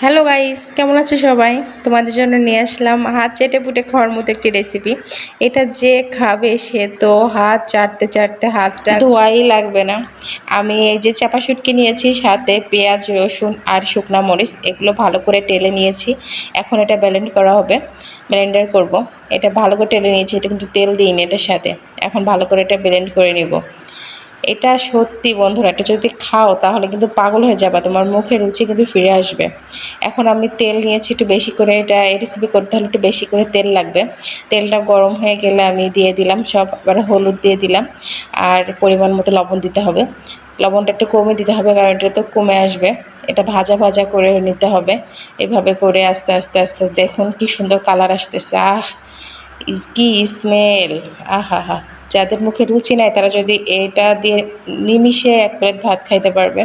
Hello guys, কেমন আছো সবাই? তোমাদের জন্য নিয়ে আসলাম হাত চেটে পুটে খাওয়ার মতো একটি রেসিপি। এটা যে খাবে সে তো হাত চাটতে চাটতে হাতটা ধোয়াই লাগবে না। আমি এই যে চাপা শুটকি নিয়েছি, সাথে পেঁয়াজ, রসুন আর শুকনা মরিচ এগুলো ভালো করে টেলে নিয়েছি। এখন এটা ব্লেন্ড করা হবে, ব্লেন্ডার করব। এটা ভালো করে টেলে নিয়েছি, এটা কিন্তু তেল দিইনি এটার সাথে। এখন ভালো করে এটা ব্লেন্ড করে নিব। এটা সত্যি বন্ধুরা, এটা যদি খাও তাহলে কিন্তু পাগল হয়ে যাবে, তোমার মুখে রুচি কিন্তু ফিরে আসবে। এখন আমি তেল নিয়েছি একটু বেশি করে, এটা এই রেসিপি করতে হলে একটু বেশি করে তেল লাগবে। তেলটা গরম হয়ে গেলে আমি দিয়ে দিলাম সব, আবার হলুদ দিয়ে দিলাম, আর পরিমাণ মতো লবণ দিতে হবে। লবণটা একটু কমে দিতে হবে, কারণ এটা তো কমে আসবে। এটা ভাজা ভাজা করে নিতে হবে। এভাবে করে আস্তে আস্তে আস্তে দেখুন কি সুন্দর কালার আসতেছে। কি স্মেল! আহা হা! যাদের মুখে রুচি নাই তারা যদি এটা দিয়ে নিমিষে এক প্লেট ভাত খাইতে পারবে।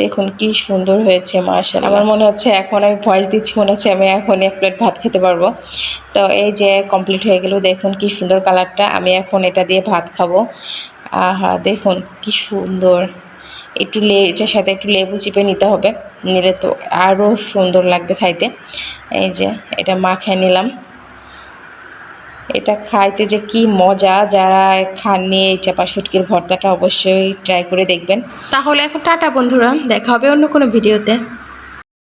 দেখুন কি সুন্দর হয়েছে, মাশাআল্লাহ। আমার মনে হচ্ছে এখন আমি ভয়েস দিচ্ছি, মনে হচ্ছে আমি এখন এক প্লেট ভাত খেতে পারবো। তো এই যে কমপ্লিট হয়ে গেল, দেখুন কি সুন্দর কালারটা। আমি এখন এটা দিয়ে ভাত খাবো। আহা, দেখুন কি সুন্দর! এটার সাথে একটু লেবু চিপে নিতে হবে, নিলে তো আরও সুন্দর লাগবে খাইতে। এই যে এটা মাখিয়ে নিলাম। এটা খাইতে যে কি মজা! যারা খাননি এই চাপা শুটকির ভর্তাটা অবশ্যই ট্রাই করে দেখবেন। তাহলে এখন টাটা বন্ধুরা, দেখা হবে অন্য কোনো ভিডিওতে।